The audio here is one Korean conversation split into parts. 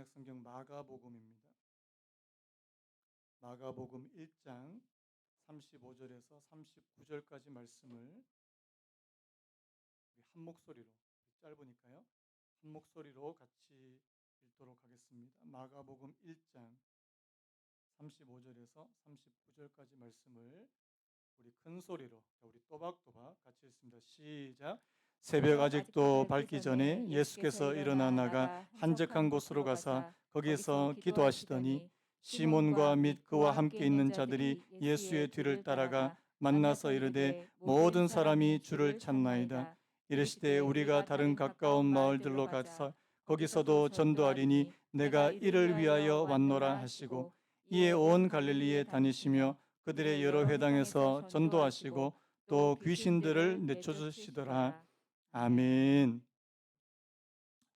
신약성경 마가복음입니다. 마가복음 1장 35절에서 39절까지 말씀을 우리 한 목소리로, 짧으니까요. 한 목소리로 같이 읽도록 하겠습니다. 마가복음 1장 35절에서 39절까지 말씀을 우리 큰 소리로, 우리 또박또박 같이 읽습니다. 시작. 새벽 아직도 밝기 전에 예수께서 일어나 나가 한적한 곳으로 가사 거기서 기도하시더니 시몬과 및 그와 함께 있는 자들이 예수의 뒤를 따라가 만나서 이르되 모든 사람이 주를 찾나이다. 이르시되 우리가 다른 가까운 마을들로 가서 거기서도 전도하리니 내가 이를 위하여 왔노라 하시고, 이에 온 갈릴리에 다니시며 그들의 여러 회당에서 전도하시고 또 귀신들을 내쫓으시더라. 아멘.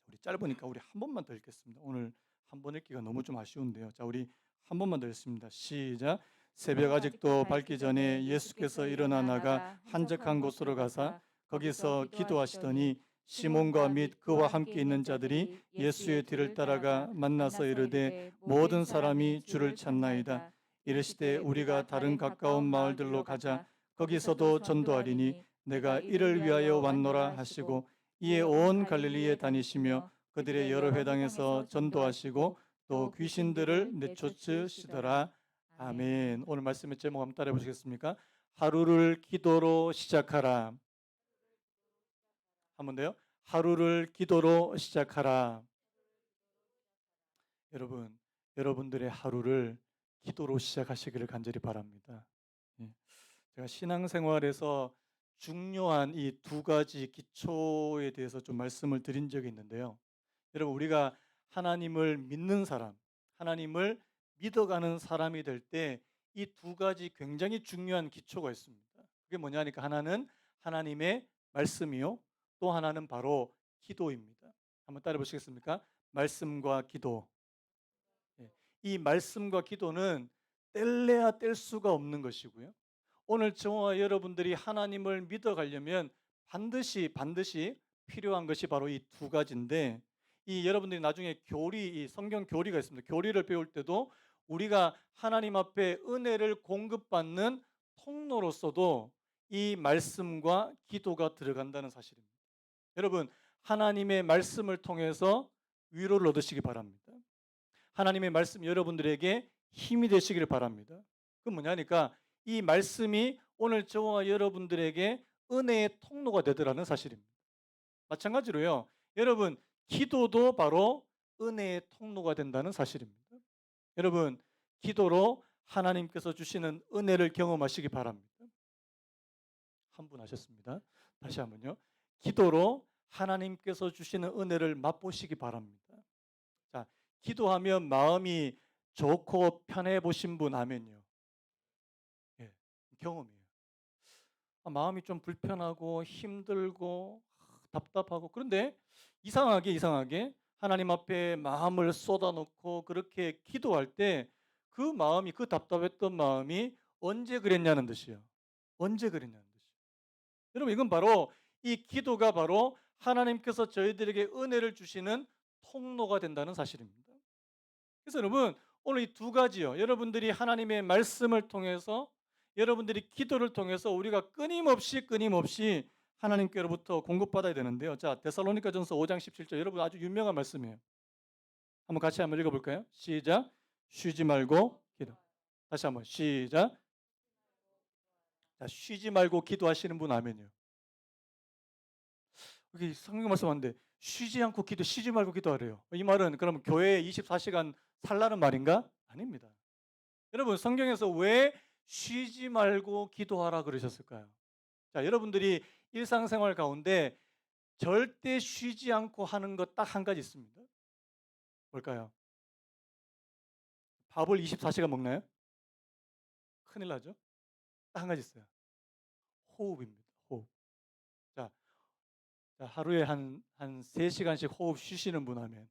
우리 짧으니까 우리 한 번만 더 읽겠습니다. 오늘 한 번 읽기가 너무 좀 아쉬운데요. 자, 우리 한 번만 더 읽습니다. 시작. 새벽 아직도 밝기 전에 예수께서 일어나 나가 한적한 곳으로 가사 거기서 기도하시더니 시몬과 및 그와 함께 있는 자들이 예수의 뒤를 따라가 만나서 이르되 모든 사람이 주를 찾나이다. 이르시되 우리가 다른 가까운 마을들로 가자 거기서도 전도하리니 내가 이를 위하여 왔노라 하시고, 이에 온 갈릴리에 다니시며 그들의 여러 회당에서 전도하시고 또 귀신들을 내쫓으시더라. 아멘. 오늘 말씀의 제목 한번 따라해 보시겠습니까? 하루를 기도로 시작하라. 한 번 더요. 하루를 기도로 시작하라. 여러분들의 하루를 기도로 시작하시기를 간절히 바랍니다. 예. 제가 신앙생활에서 중요한 이 두 가지 기초에 대해서 좀 말씀을 드린 적이 있는데요. 여러분, 우리가 하나님을 믿는 사람, 하나님을 믿어가는 사람이 될 때 이 두 가지 굉장히 중요한 기초가 있습니다. 그게 뭐냐 하니까 하나는 하나님의 말씀이요, 또 하나는 바로 기도입니다. 한번 따라 보시겠습니까? 말씀과 기도. 예. 이 말씀과 기도는 뗄래야 뗄 수가 없는 것이고요. 오늘 저와 여러분들이 하나님을 믿어가려면 반드시 필요한 것이 바로 이 두 가지인데, 이 여러분들이 나중에 이 성경 교리가 있습니다. 교리를 배울 때도 우리가 하나님 앞에 은혜를 공급받는 통로로서도 이 말씀과 기도가 들어간다는 사실입니다. 여러분, 하나님의 말씀을 통해서 위로를 얻으시기 바랍니다. 하나님의 말씀 여러분들에게 힘이 되시기를 바랍니다. 그건 뭐냐니까 이 말씀이 오늘 저와 여러분들에게 은혜의 통로가 되더라는 사실입니다. 마찬가지로요, 여러분, 기도도 바로 은혜의 통로가 된다는 사실입니다. 여러분, 기도로 하나님께서 주시는 은혜를 경험하시기 바랍니다. 한 분 하셨습니다. 다시 한번요. 기도로 하나님께서 주시는 은혜를 맛보시기 바랍니다. 자, 기도하면 마음이 좋고 편해 보신 분 하면요. 예, 경험이에요. 마음이 좀 불편하고 힘들고 답답하고, 그런데 이상하게 하나님 앞에 마음을 쏟아놓고 그렇게 기도할 때 그 답답했던 마음이 언제 그랬냐는 듯이요. 언제 그랬냐는 듯이요. 여러분, 이건 바로 이 기도가 바로 하나님께서 저희들에게 은혜를 주시는 통로가 된다는 사실입니다. 그래서 여러분, 오늘 이 두 가지요, 여러분들이 하나님의 말씀을 통해서, 여러분들이 기도를 통해서 우리가 끊임없이 하나님께로부터 공급받아야 되는데요. 자, 데살로니가전서 5장 17절, 여러분 아주 유명한 말씀이에요. 한번 같이 한번 읽어볼까요? 시작. 쉬지 말고 기도. 다시 한번 시작. 자, 쉬지 말고 기도하시는 분 아멘요. 여기 성경 말씀하는데 쉬지 말고 기도하래요. 이 말은 그러면 교회에 24시간 살라는 말인가? 아닙니다. 여러분, 성경에서 왜 쉬지 말고 기도하라 그러셨을까요? 자, 여러분들이 일상생활 가운데 절대 쉬지 않고 하는 것 딱 한 가지 있습니다. 뭘까요? 밥을 24시간 먹나요? 큰일 나죠? 딱 한 가지 있어요. 호흡입니다. 호흡. 자, 하루에 한 3시간씩 호흡 쉬시는 분 하면,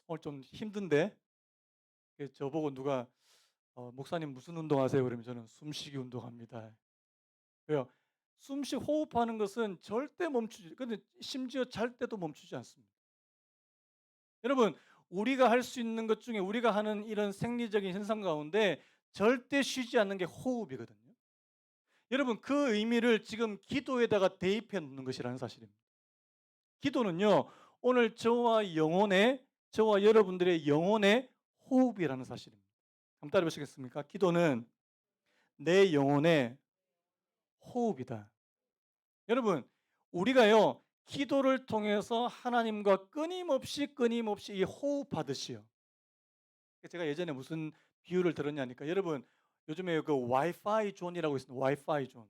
오늘 좀 힘든데? 저보고 누가 목사님 무슨 운동하세요? 그러면 저는 숨쉬기 운동합니다. 왜요? 호흡하는 것은 절대 멈추지, 근데 심지어 잘 때도 멈추지 않습니다. 여러분, 우리가 할 수 있는 것 중에 우리가 하는 이런 생리적인 현상 가운데 절대 쉬지 않는 게 호흡이거든요. 여러분, 그 의미를 지금 기도에다가 대입해 놓는 것이라는 사실입니다. 기도는요, 오늘 저와 여러분들의 영혼의 호흡이라는 사실입니다. 한번 따라 보시겠습니까? 기도는 내 영혼의 호흡이다. 여러분, 우리가요, 기도를 통해서 하나님과 끊임없이 이 호흡하듯이요. 제가 예전에 무슨 비유를 들었냐니까, 여러분, 요즘에 그 와이파이 존이라고 있습니다. 와이파이 존.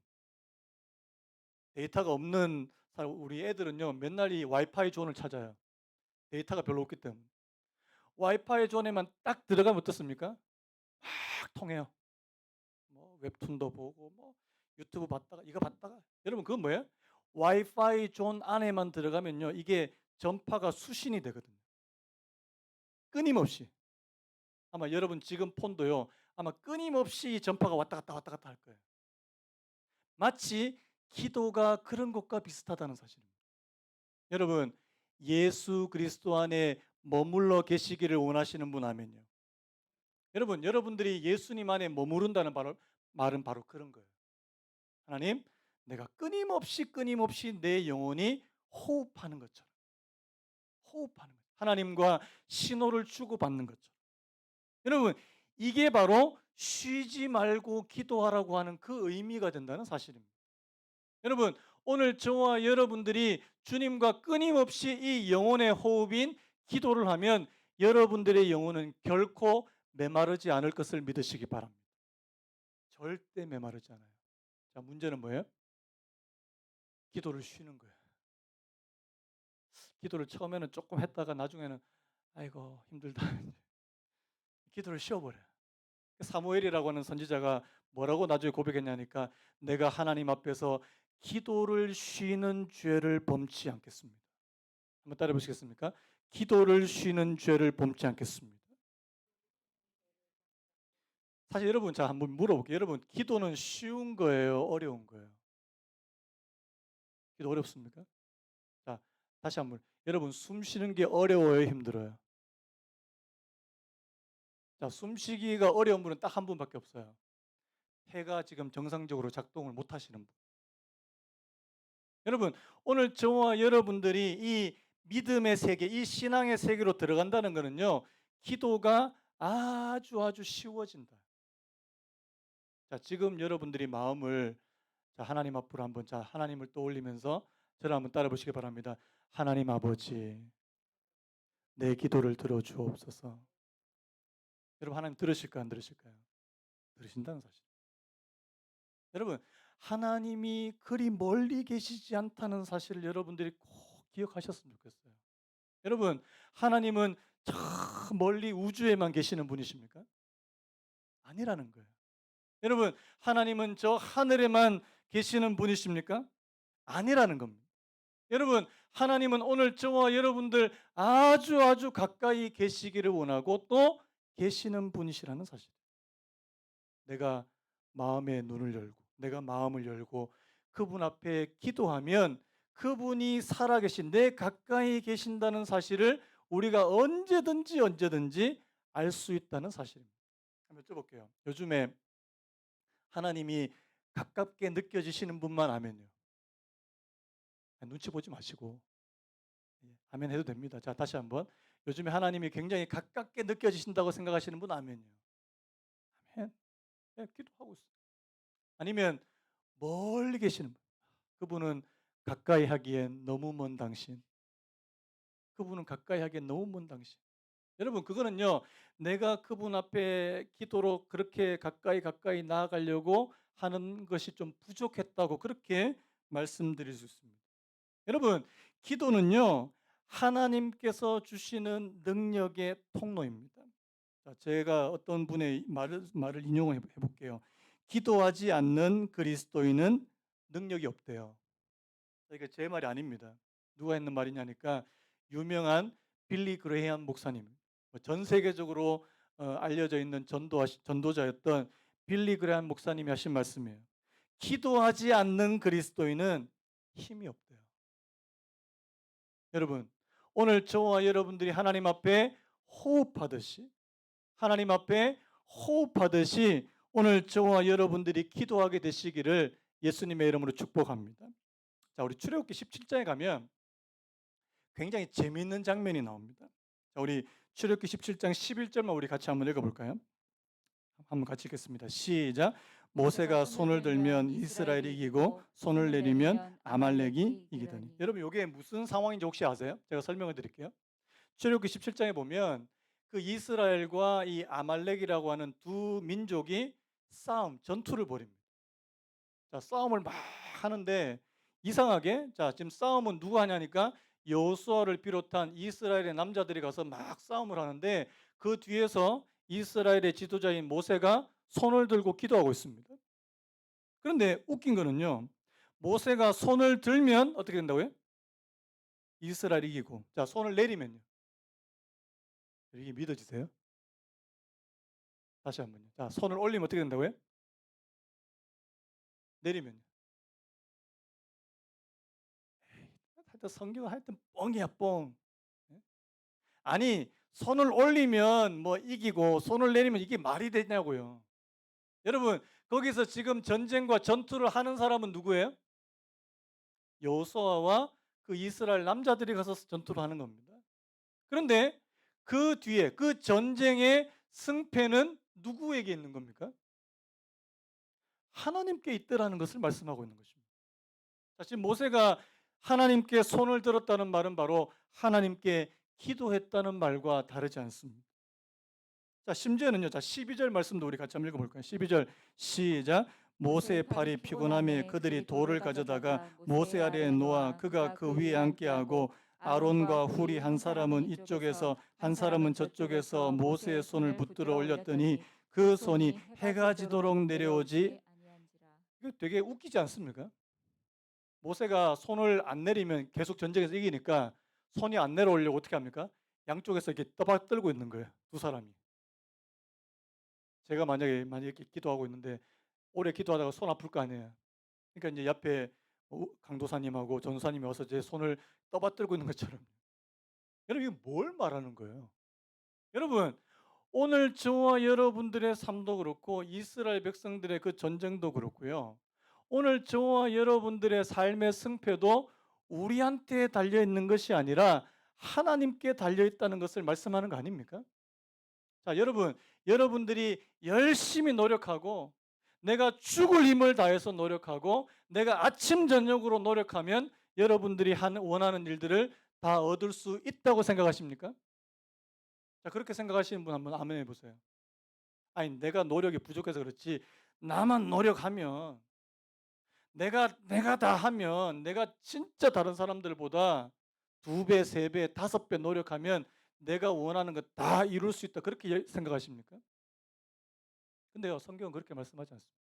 데이터가 없는 우리 애들은요, 맨날 이 와이파이 존을 찾아요. 데이터가 별로 없기 때문에. 와이파이 존에만 딱 들어가면 어떻습니까? 막 통해요. 뭐 웹툰도 보고 뭐 유튜브 봤다가 이거 봤다가, 여러분 그건 뭐예요? 와이파이 존 안에만 들어가면요, 이게 전파가 수신이 되거든요. 끊임없이. 아마 여러분 지금 폰도요, 아마 끊임없이 전파가 왔다 갔다 할 거예요. 마치 기도가 그런 것과 비슷하다는 사실입니다. 여러분, 예수 그리스도 안에 머물러 계시기를 원하시는 분 하면요, 여러분, 여러분들이 예수님 안에 머무른다는 말은 바로 그런 거예요. 하나님, 내가 끊임없이 내 영혼이 호흡하는 것처럼, 호흡하는 것, 하나님과 신호를 주고받는 것처럼. 여러분, 이게 바로 쉬지 말고 기도하라고 하는 그 의미가 된다는 사실입니다. 여러분, 오늘 저와 여러분들이 주님과 끊임없이 이 영혼의 호흡인 기도를 하면 여러분들의 영혼은 결코 메마르지 않을 것을 믿으시기 바랍니다. 절대 메마르지 않아요. 자, 문제는 뭐예요? 기도를 쉬는 거예요. 기도를 처음에는 조금 했다가 나중에는 아이고 힘들다. 기도를 쉬어버려요. 사무엘이라고 하는 선지자가 뭐라고 나중에 고백했냐니까, 내가 하나님 앞에서 기도를 쉬는 죄를 범치 않겠습니다. 한번 따라해 보시겠습니까? 기도를 쉬는 죄를 범치 않겠습니다. 사실 여러분, 자 한번 물어볼게요. 여러분, 기도는 쉬운 거예요, 어려운 거예요? 기도 어렵습니까? 자, 다시 한번, 여러분, 숨 쉬는 게 어려워요, 힘들어요? 자, 숨쉬기가 어려운 분은 딱 한 분밖에 없어요. 폐가 지금 정상적으로 작동을 못 하시는 분. 여러분, 오늘 저와 여러분들이 이 믿음의 세계, 이 신앙의 세계로 들어간다는 것은요, 기도가 아주 쉬워진다. 자, 지금 여러분들이 마음을, 자, 하나님 앞으로 한번, 자, 하나님을 떠올리면서 저를 한번 따라 보시기 바랍니다. 하나님 아버지, 내 기도를 들어주옵소서. 여러분, 하나님 들으실까 안 들으실까요? 들으신다는 사실. 여러분, 하나님이 그리 멀리 계시지 않다는 사실을 여러분들이 꼭 기억하셨으면 좋겠어요. 여러분, 하나님은 저 멀리 우주에만 계시는 분이십니까? 아니라는 거예요. 여러분, 하나님은 저 하늘에만 계시는 분이십니까? 아니라는 겁니다. 여러분, 하나님은 오늘 저와 여러분들 아주 가까이 계시기를 원하고 또 계시는 분이시라는 사실. 내가 마음의 눈을 열고, 내가 마음을 열고 그분 앞에 기도하면 그분이 살아계신, 내 가까이 계신다는 사실을 우리가 언제든지 알 수 있다는 사실입니다. 한번 여쭤볼게요. 요즘에 하나님이 가깝게 느껴지시는 분만 아멘요. 눈치 보지 마시고 아멘 해도 됩니다. 자, 다시 한번. 요즘에 하나님이 굉장히 가깝게 느껴지신다고 생각하시는 분 아멘요. 아멘. 네, 기도하고 있어요. 아니면 멀리 계시는 분. 그분은 가까이 하기엔 너무 먼 당신. 그분은 가까이 하기엔 너무 먼 당신. 여러분, 그거는요, 내가 그분 앞에 기도로 그렇게 가까이 나아가려고 하는 것이 좀 부족했다고 그렇게 말씀드릴 수 있습니다. 여러분, 기도는요, 하나님께서 주시는 능력의 통로입니다. 자, 제가 어떤 분의 말을 인용해 볼게요. 기도하지 않는 그리스도인은 능력이 없대요. 이게 제 말이 아닙니다. 누가 했는 말이냐니까, 유명한 빌리 그레이엄 목사님, 전 세계적으로 알려져 있는 전도자였던 빌리 그레이엄 목사님이 하신 말씀이에요. 기도하지 않는 그리스도인은 힘이 없대요. 여러분, 오늘 저와 여러분들이 하나님 앞에 호흡하듯이 하나님 앞에 호흡하듯이 오늘 저와 여러분들이 기도하게 되시기를 예수님의 이름으로 축복합니다. 자, 우리 출애굽기 17장에 가면 굉장히 재미있는 장면이 나옵니다. 자, 우리 출애굽기 17장 11절만 우리 같이 한번 읽어볼까요? 한번 같이 읽겠습니다. 시작. 모세가 손을 들면 이스라엘이 이기고 손을 내리면 아말렉이 이기더니. 여러분 이게 무슨 상황인지 혹시 아세요? 제가 설명을 드릴게요. 출애굽기 17장에 보면 그 이스라엘과 이 아말렉이라고 하는 두 민족이 전투를 벌입니다. 자, 싸움을 막 하는데 이상하게 자, 지금 싸움은 누가 하냐니까 여호수아를 비롯한 이스라엘의 남자들이 가서 막 싸움을 하는데 그 뒤에서 이스라엘의 지도자인 모세가 손을 들고 기도하고 있습니다. 그런데 웃긴 거는요. 모세가 손을 들면 어떻게 된다고요? 이스라엘이 이기고. 자, 손을 내리면요. 이게 믿어지세요? 다시 한번요. 자, 손을 올리면 어떻게 된다고요? 내리면요. 하여튼 성경은 하여튼 뻥이야, 뻥. 예? 아니, 손을 올리면 뭐 이기고 손을 내리면 이게 말이 되냐고요. 여러분, 거기서 지금 전쟁과 전투를 하는 사람은 누구예요? 여호수아와 그 이스라엘 남자들이 가서 전투를 하는 겁니다. 그런데 그 뒤에 그 전쟁의 승패는 누구에게 있는 겁니까? 하나님께 있더라는 것을 말씀하고 있는 것입니다. 사실 모세가 하나님께 손을 들었다는 말은 바로 하나님께 기도했다는 말과 다르지 않습니다. 자, 심지어는요. 자, 12절 말씀도 우리 같이 한번 읽어볼까요? 12절 시작. 모세의 팔이 피곤함에 그들이 돌을 가져다가 모세 아래에 놓아 그가 그 위에 앉게 하고 아론과 훌이 한 사람은 이쪽에서 한 사람은 저쪽에서 모세의 손을 붙들어 올렸더니 그 손이 해가 지도록 내려오지. 이거 되게 웃기지 않습니까? 모세가 손을 안 내리면 계속 전쟁에서 이기니까 손이 안 내려오려고 어떻게 합니까? 양쪽에서 이렇게 떠받들고 있는 거예요. 두 사람이. 제가 만약에 이렇게 기도하고 있는데 오래 기도하다가 손 아플 거 아니에요. 그러니까 이제 옆에 강도사님하고 전도사님이 와서 제 손을 떠받들고 있는 것처럼. 여러분 이게 뭘 말하는 거예요? 여러분 오늘 저와 여러분들의 삶도 그렇고 이스라엘 백성들의 그 전쟁도 그렇고요. 오늘 저와 여러분들의 삶의 승패도 우리한테 달려 있는 것이 아니라 하나님께 달려 있다는 것을 말씀하는 거 아닙니까? 자, 여러분들이 열심히 노력하고 내가 죽을 힘을 다해서 노력하고 내가 아침 저녁으로 노력하면 여러분들이 원하는 일들을 다 얻을 수 있다고 생각하십니까? 자, 그렇게 생각하시는 분 한번 아멘 해보세요. 아니, 내가 노력이 부족해서 그렇지 나만 노력하면 내가 다 하면 내가 진짜 다른 사람들보다 2배, 3배, 5배 노력하면 내가 원하는 것 다 이룰 수 있다. 그렇게 생각하십니까? 근데요, 성경은 그렇게 말씀하지 않습니다.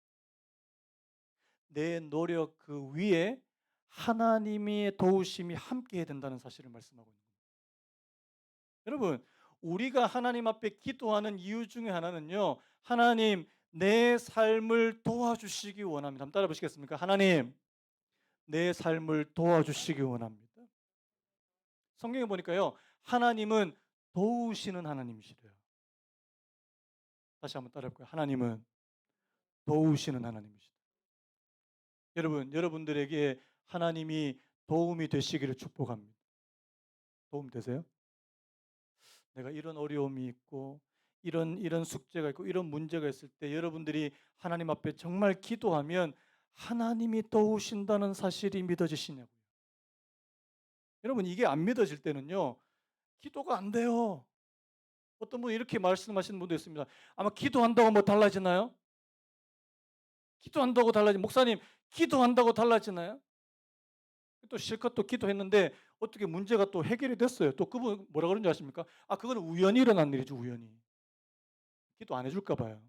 내 노력 그 위에 하나님의 도우심이 함께 해야 된다는 사실을 말씀하고 있는 겁니다. 여러분, 우리가 하나님 앞에 기도하는 이유 중에 하나는요. 하나님, 내 삶을 도와주시기 원합니다. 한번 따라 보시겠습니까? 하나님, 내 삶을 도와주시기 원합니다. 성경에 보니까요. 하나님은 도우시는 하나님이시래요. 다시 한번 따라 해볼까요? 하나님은 도우시는 하나님이시다. 여러분들에게 하나님이 도움이 되시기를 축복합니다. 도움 되세요? 내가 이런 어려움이 있고 이런 숙제가 있고 이런 문제가 있을 때 여러분들이 하나님 앞에 정말 기도하면 하나님이 도우신다는 사실이 믿어지시냐고요. 여러분 이게 안 믿어질 때는요. 기도가 안 돼요. 어떤 분이 이렇게 말씀하시는 분도 있습니다. 아마 기도한다고 뭐 달라지나요? 기도한다고 달라지 목사님 기도한다고 달라지나요? 또 실컷 또 기도했는데 어떻게 문제가 또 해결이 됐어요. 또 그분 뭐라 그런지 아십니까? 아 그거는 우연히 일어난 일이죠. 우연히. 기도 안 해줄까 봐요.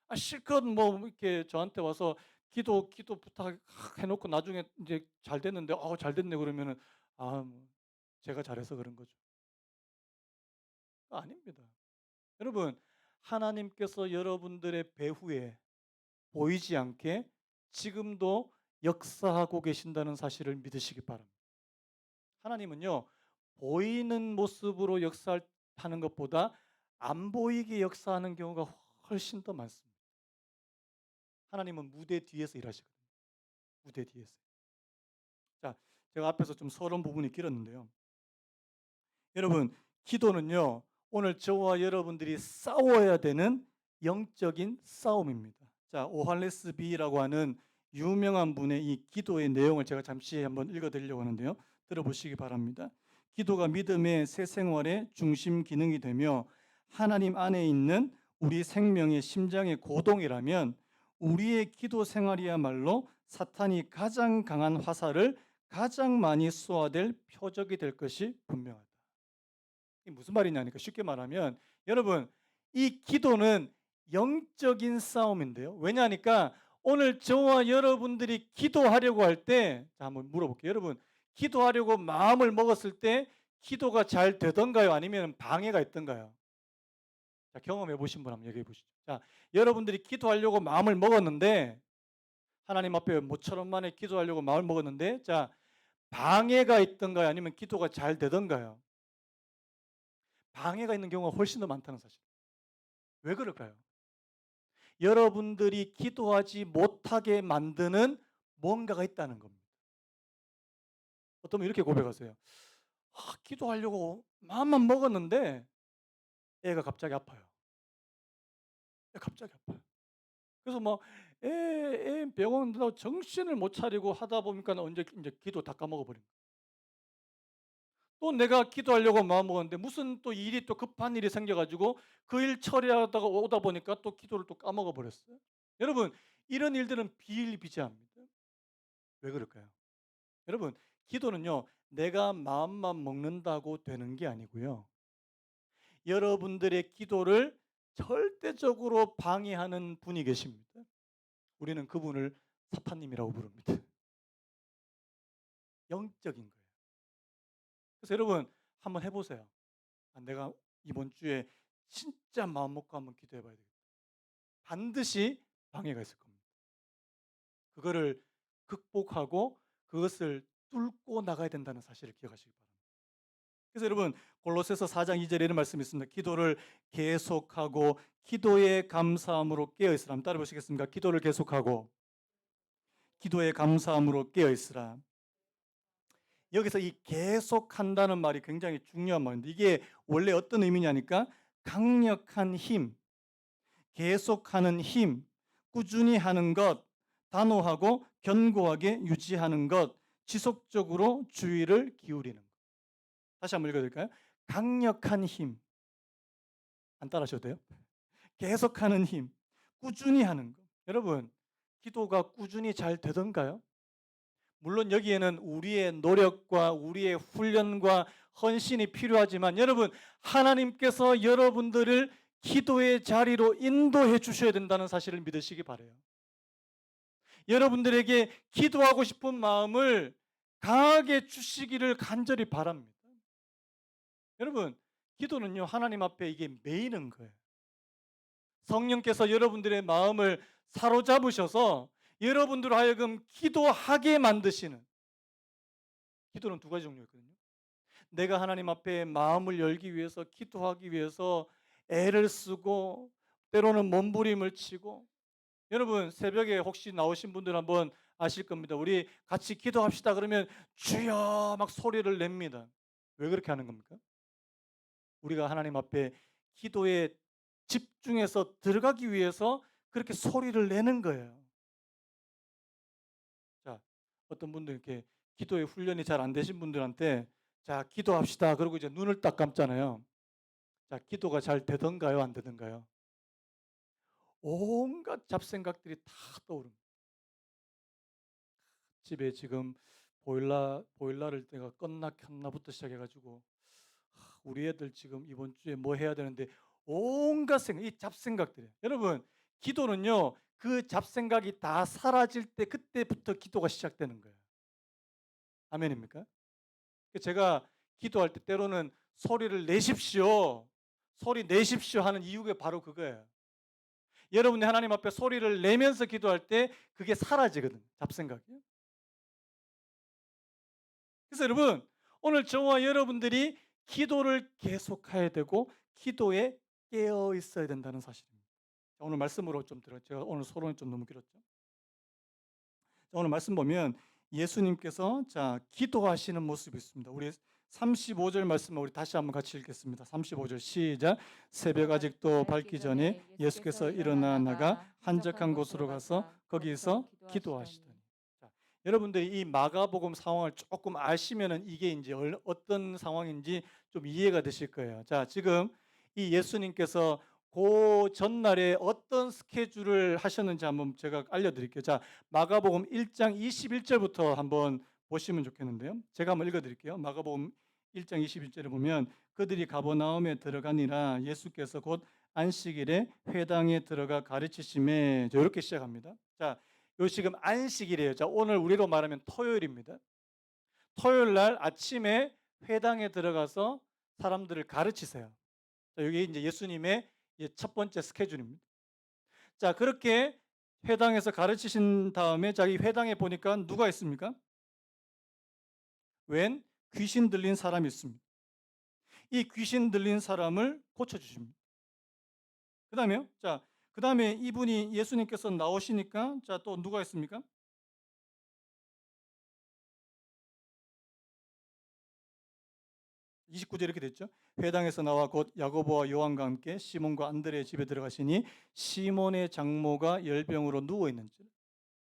아 실컷 뭐 이렇게 저한테 와서 기도 부탁해 놓고 나중에 이제 잘 됐는데 잘 됐네 그러면은 뭐 제가 잘해서 그런 거죠. 아닙니다. 여러분 하나님께서 여러분들의 배후에 보이지 않게 지금도 역사하고 계신다는 사실을 믿으시기 바랍니다. 하나님은요, 보이는 모습으로 역사하는 것보다 안 보이게 역사하는 경우가 훨씬 더 많습니다. 하나님은 무대 뒤에서 일하시거든요. 무대 뒤에서. 자, 제가 앞에서 좀 서론 부분이 길었는데요. 여러분, 기도는요, 오늘 저와 여러분들이 싸워야 되는 영적인 싸움입니다. 자, 오할레스 비라고 하는 유명한 분의 이 기도의 내용을 제가 잠시 한번 읽어드리려고 하는데요. 들어보시기 바랍니다. 기도가 믿음의 새 생활의 중심 기능이 되며 하나님 안에 있는 우리 생명의 심장의 고동이라면 우리의 기도 생활이야말로 사탄이 가장 강한 화살을 가장 많이 쏘아댈 표적이 될 것이 분명하다. 이게 무슨 말이냐니까 쉽게 말하면 여러분 이 기도는 영적인 싸움인데요. 왜냐하니까 오늘 저와 여러분들이 기도하려고 할 때 한번 물어볼게요. 여러분 기도하려고 마음을 먹었을 때 기도가 잘 되던가요? 아니면 방해가 있던가요? 자, 경험해 보신 분 한번 얘기해 보시죠. 자, 여러분들이 기도하려고 마음을 먹었는데 하나님 앞에 모처럼 만에 기도하려고 마음을 먹었는데 자, 방해가 있던가요? 아니면 기도가 잘 되던가요? 방해가 있는 경우가 훨씬 더 많다는 사실. 왜 그럴까요? 여러분들이 기도하지 못하게 만드는 뭔가가 있다는 겁니다. 어떤 분 이렇게 고백하세요. 기도하려고 마음만 먹었는데 애가 갑자기 아파요. 갑자기 아파요. 그래서 막 애 병원 들어 정신을 못 차리고 하다 보니까 언제 이제 기도 다 까먹어 버린 거예요. 또 내가 기도하려고 마음 먹었는데 무슨 또 일이 또 급한 일이 생겨 가지고 그 일 처리하다가 오다 보니까 또 기도를 또 까먹어 버렸어요. 여러분 이런 일들은 비일비재합니다. 왜 그럴까요? 여러분 기도는요. 내가 마음만 먹는다고 되는 게 아니고요. 여러분들의 기도를 절대적으로 방해하는 분이 계십니다. 우리는 그분을 사탄님이라고 부릅니다. 영적인 거예요. 그래서 여러분 한번 해 보세요. 내가 이번 주에 진짜 마음 먹고 한번 기도해 봐야 되겠다. 반드시 방해가 있을 겁니다. 그거를 극복하고 그것을 뚫고 나가야 된다는 사실을 기억하시기 바랍니다. 그래서 여러분 골로새서 4장 2절에 이런 말씀이 있습니다. 기도를 계속하고 기도의 감사함으로 깨어 있으라. 한번 따라 보시겠습니까? 기도를 계속하고 기도의 감사함으로 깨어 있으라. 여기서 이 계속한다는 말이 굉장히 중요한 말인데 이게 원래 어떤 의미냐니까 강력한 힘, 계속하는 힘, 꾸준히 하는 것, 단호하고 견고하게 유지하는 것, 지속적으로 주의를 기울이는 것. 다시 한번 읽어드릴까요? 강력한 힘, 안 따라하셔도 돼요. 계속하는 힘, 꾸준히 하는 것. 여러분, 기도가 꾸준히 잘 되던가요? 물론 여기에는 우리의 노력과 우리의 훈련과 헌신이 필요하지만 여러분 하나님께서 여러분들을 기도의 자리로 인도해 주셔야 된다는 사실을 믿으시기 바라요. 여러분들에게 기도하고 싶은 마음을 강하게 주시기를 간절히 바랍니다. 여러분 기도는요 하나님 앞에 이게 메이는 거예요. 성령께서 여러분들의 마음을 사로잡으셔서 여러분들 하여금 기도하게 만드시는 기도는 두 가지 종류가 있거든요. 내가 하나님 앞에 마음을 열기 위해서 기도하기 위해서 애를 쓰고 때로는 몸부림을 치고 여러분 새벽에 혹시 나오신 분들 한번 아실 겁니다. 우리 같이 기도합시다 그러면 주여 막 소리를 냅니다. 왜 그렇게 하는 겁니까? 우리가 하나님 앞에 기도에 집중해서 들어가기 위해서 그렇게 소리를 내는 거예요. 자, 어떤 분들 이렇게 기도의 훈련이 잘 안 되신 분들한테 자, 기도합시다. 그러고 이제 눈을 딱 감잖아요. 자, 기도가 잘 되던가요? 안 되던가요? 온갖 잡생각들이 다 떠오릅니다. 집에 지금 보일러를 내가 껐나 켰나부터 시작해가지고 우리 애들 지금 이번 주에 뭐 해야 되는데 온갖 생각, 이 잡생각들이에요. 여러분, 기도는요, 그 잡생각이 다 사라질 때 그때부터 기도가 시작되는 거예요. 아멘입니까? 제가 기도할 때 때로는 소리를 내십시오. 소리 내십시오 하는 이유가 바로 그거예요. 여러분이 하나님 앞에 소리를 내면서 기도할 때 그게 사라지거든. 잡생각이. 그래서 여러분 오늘 저와 여러분들이 기도를 계속해야 되고 기도에 깨어 있어야 된다는 사실입니다. 오늘 말씀으로 좀 제가 오늘 서론이 좀 너무 길었죠. 오늘 말씀 보면 예수님께서 기도하시는 모습이 있습니다. 우리 35절 말씀을 우리 다시 한번 같이 읽겠습니다. 35절 시작. 새벽 아직도 밝기 전에 예수께서 일어나 나가 한적한 곳으로 가서 거기서 기도하시더니. 자, 여러분들이 이 마가복음 상황을 조금 아시면은 이게 이제 어떤 상황인지 좀 이해가 되실 거예요. 자, 지금 이 예수님께서 그 전날에 어떤 스케줄을 하셨는지 한번 제가 알려드릴게요. 자, 마가복음 1장 21절부터 한번 보시면 좋겠는데요. 제가 한번 읽어드릴게요. 마가복음 1장 21절에 보면 그들이 가버나움에 들어가니라 예수께서 곧 안식일에 회당에 들어가 가르치심에 이렇게 시작합니다. 자, 요 지금 안식일이에요. 자, 오늘 우리로 말하면 토요일입니다. 토요일 날 아침에 회당에 들어가서 사람들을 가르치세요. 자, 여기 이제 예수님의 첫 번째 스케줄입니다. 자, 그렇게 회당에서 가르치신 다음에 자기 회당에 보니까 누가 있습니까? 웬 귀신 들린 사람이 있습니다. 이 귀신 들린 사람을 고쳐주십니다. 그 다음에요. 자, 그 다음에 이분이 예수님께서 나오시니까 또 누가 있습니까? 29절 이렇게 됐죠. 회당에서 나와 곧 야고보와 요한과 함께 시몬과 안드레의 집에 들어가시니 시몬의 장모가 열병으로 누워 있는지.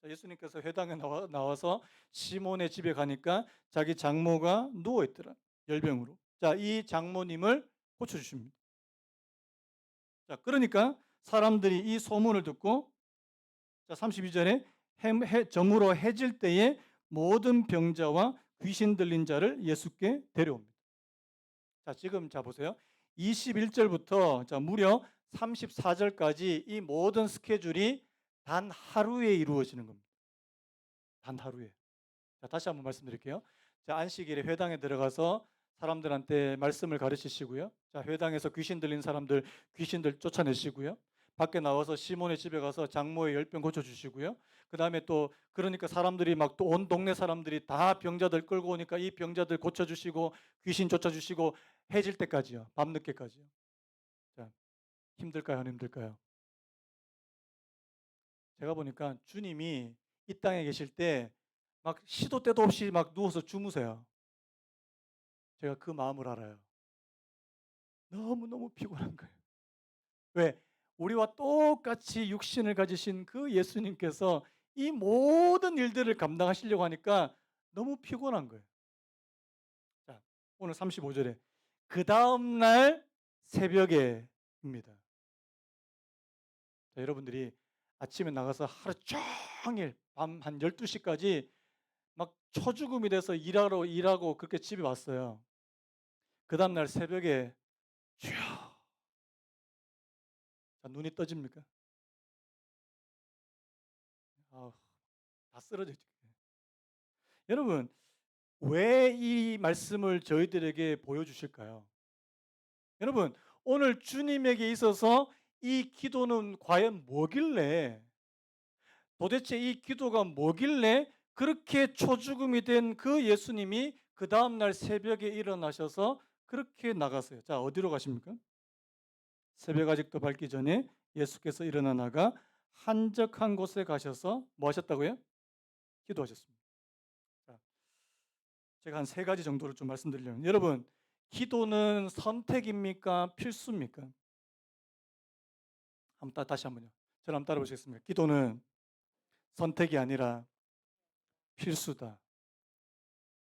예수님께서 회당에 나와서 시몬의 집에 가니까 자기 장모가 누워 있더라. 열병으로. 자, 이 장모님을 고쳐 주십니다. 자, 그러니까 사람들이 이 소문을 듣고 32절에 저물어 해질 때에 모든 병자와 귀신 들린 자를 예수께 데려옵니다. 자, 지금 보세요. 21절부터 무려 34절까지 이 모든 스케줄이 단 하루에 이루어지는 겁니다. 단 하루에. 자, 다시 한번 말씀드릴게요. 자, 안식일에 회당에 들어가서 사람들한테 말씀을 가르치시고요. 자, 회당에서 귀신 들린 사람들 귀신들 쫓아내시고요. 밖에 나와서 시몬의 집에 가서 장모의 열병 고쳐주시고요. 그 다음에 또 그러니까 사람들이 막 또 온 동네 사람들이 다 병자들 끌고 오니까 이 병자들 고쳐주시고 귀신 쫓아주시고 해질 때까지요. 밤늦게까지요. 자, 힘들까요? 안 힘들까요? 제가 보니까 주님이 이 땅에 계실 때 막 시도 때도 없이 막 누워서 주무세요. 제가 그 마음을 알아요. 너무너무 피곤한 거예요. 왜? 우리와 똑같이 육신을 가지신 그 예수님께서 이 모든 일들을 감당하시려고 하니까 너무 피곤한 거예요. 자, 오늘 35절에 그 다음 날 새벽에입니다. 자, 여러분들이 아침에 나가서 하루 종일 밤 한 12시까지 막 초죽음이 돼서 일하고 그렇게 집에 왔어요. 그 다음 날 새벽에 쭉 눈이 떠집니까? 아, 다 쓰러져. 여러분, 왜 이 말씀을 저희들에게 보여주실까요? 여러분, 오늘 주님에게 있어서 이 기도는 과연 뭐길래, 도대체 이 기도가 뭐길래 그렇게 초죽음이 된 그 예수님이 그 다음날 새벽에 일어나셔서 그렇게 나갔어요. 자, 어디로 가십니까? 새벽 아직도 밝기 전에 예수께서 일어나 나가 한적한 곳에 가셔서 뭐 하셨다고요? 기도하셨습니다. 자, 제가 한 세 가지 정도를 좀 말씀드리려면, 여러분, 기도는 선택입니까? 필수입니까? 다시 한번요. 저를 한번 따라 보시겠습니다. 기도는 선택이 아니라 필수다.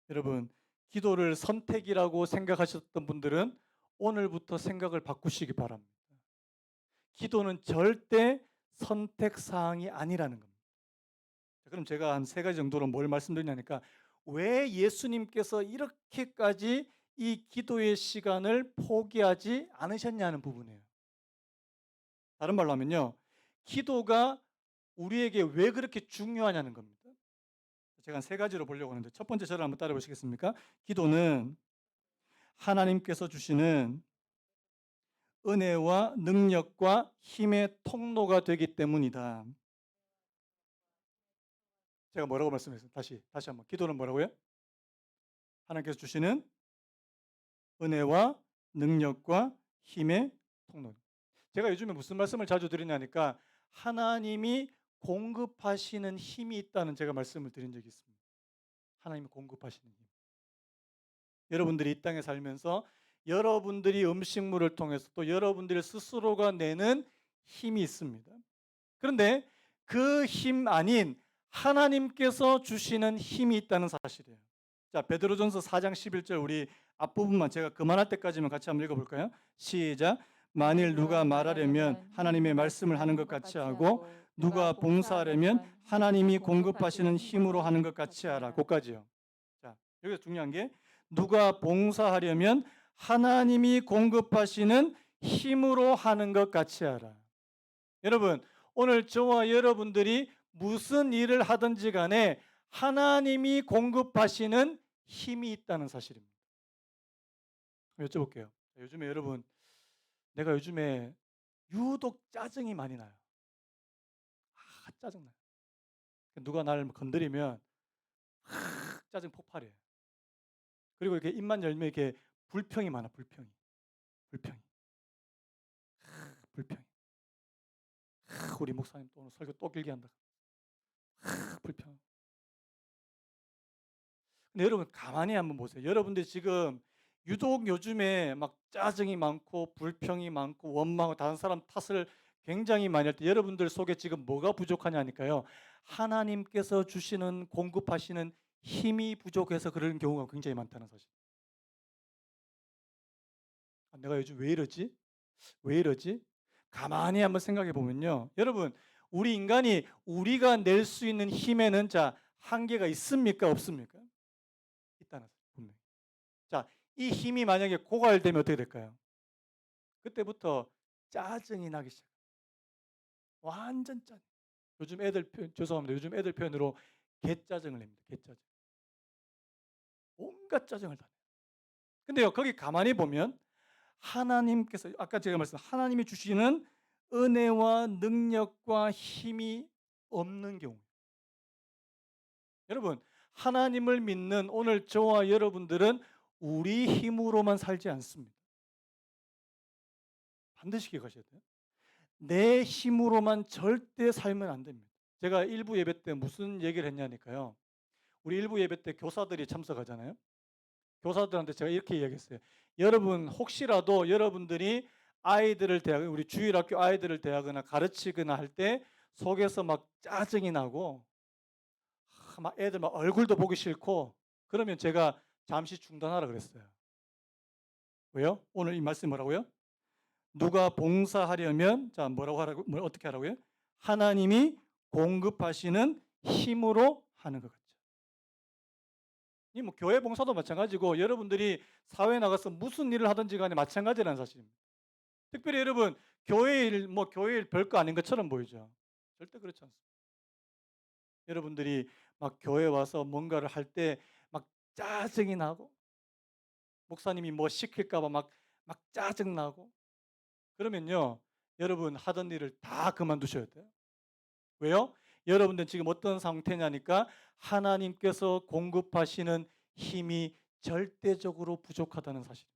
여러분, 기도를 선택이라고 생각하셨던 분들은 오늘부터 생각을 바꾸시기 바랍니다. 기도는 절대 선택 사항이 아니라는 겁니다. 그럼 제가 한 세 가지 정도로 뭘 말씀드리냐니까, 왜 예수님께서 이렇게까지 이 기도의 시간을 포기하지 않으셨냐는 부분이에요. 다른 말로 하면요, 기도가 우리에게 왜 그렇게 중요하냐는 겁니다. 제가 한 세 가지로 보려고 하는데, 첫 번째 저를 한번 따라 보시겠습니까? 기도는 하나님께서 주시는 은혜와 능력과 힘의 통로가 되기 때문이다. 제가 뭐라고 말씀했어요? 다시 한번. 기도는 뭐라고요? 하나님께서 주시는 은혜와 능력과 힘의 통로. 제가 요즘에 무슨 말씀을 자주 드리냐니까 하나님이 공급하시는 힘이 있다는 제가 말씀을 드린 적이 있습니다. 하나님이 공급하시는 힘. 여러분들이 이 땅에 살면서 여러분들이 음식물을 통해서 또 여러분들 스스로가 내는 힘이 있습니다. 그런데 그 힘 아닌 하나님께서 주시는 힘이 있다는 사실이에요. 자, 베드로전서 4장 11절 우리 앞부분만 제가 그만할 때까지만 같이 한번 읽어볼까요? 시작. 만일 누가 말하려면 하나님의 말씀을 하는 것 같이 하고 누가 봉사하려면 하나님이 공급하시는 힘으로 하는 것 같이 하라. 그까지요. 자, 여기서 중요한 게 누가 봉사하려면 하나님이 공급하시는 힘으로 하는 것 같이 하라. 여러분, 오늘 저와 여러분들이 무슨 일을 하든지 간에 하나님이 공급하시는 힘이 있다는 사실입니다. 여쭤볼게요. 요즘에 여러분, 내가 요즘에 유독 짜증이 많이 나요. 짜증나요. 누가 나를 건드리면 짜증 폭발해요. 그리고 이렇게 입만 열면 이렇게 불평이 많아, 불평이. 불평이. 불평이. 우리 목사님 또 오늘 설교 또 길게 한다. 불평. 근데 여러분 가만히 한번 보세요. 여러분들 지금 유독 요즘에 막 짜증이 많고 불평이 많고 원망하고 다른 사람 탓을 굉장히 많이 할 때 여러분들 속에 지금 뭐가 부족하냐니까요. 하나님께서 주시는 공급하시는 힘이 부족해서 그런 경우가 굉장히 많다는 사실. 내가 요즘 왜 이러지? 왜 이러지? 가만히 한번 생각해 보면요. 여러분, 우리 인간이 우리가 낼 수 있는 힘에는 자, 한계가 있습니까? 없습니까? 있다는 사실, 분명히. 자, 이 힘이 만약에 고갈되면 어떻게 될까요? 그때부터 짜증이 나기 시작. 완전 짜. 요즘 애들 표현 죄송합니다. 요즘 애들 표현으로 개짜증을 냅니다. 개짜증. 온갖 짜증을 다 내요. 근데요, 거기 가만히 보면 하나님께서 아까 제가 말씀한 하나님이 주시는 은혜와 능력과 힘이 없는 경우. 여러분, 하나님을 믿는 오늘 저와 여러분들은 우리 힘으로만 살지 않습니다. 반드시 기억하셔야 돼요. 내 힘으로만 절대 살면 안 됩니다. 제가 일부 예배 때 무슨 얘기를 했냐니까요. 우리 일부 예배 때 교사들이 참석하잖아요. 교사들한테 제가 이렇게 이야기했어요. 여러분 혹시라도 여러분들이 아이들을 대하 우리 주일학교 아이들을 대하거나 가르치거나 할 때 속에서 막 짜증이 나고 막 애들 막 얼굴도 보기 싫고 그러면 제가 잠시 중단하라 그랬어요. 왜요? 오늘 이 말씀 뭐라고요? 누가 봉사하려면 자 뭐라고 하라고 어떻게 하라고요? 하나님이 공급하시는 힘으로 하는 것 같죠. 이 뭐 교회 봉사도 마찬가지고 여러분들이 사회에 나가서 무슨 일을 하든지 간에 마찬가지라는 사실입니다. 특별히 여러분 교회 일 뭐 교회 일 별거 아닌 것처럼 보이죠. 절대 그렇지 않습니다. 여러분들이 막 교회 와서 뭔가를 할 때 막 짜증이 나고 목사님이 뭐 시킬까 봐 막 짜증 나고 그러면요. 여러분 하던 일을 다 그만두셔야 돼요. 왜요? 여러분들 지금 어떤 상태냐니까 하나님께서 공급하시는 힘이 절대적으로 부족하다는 사실.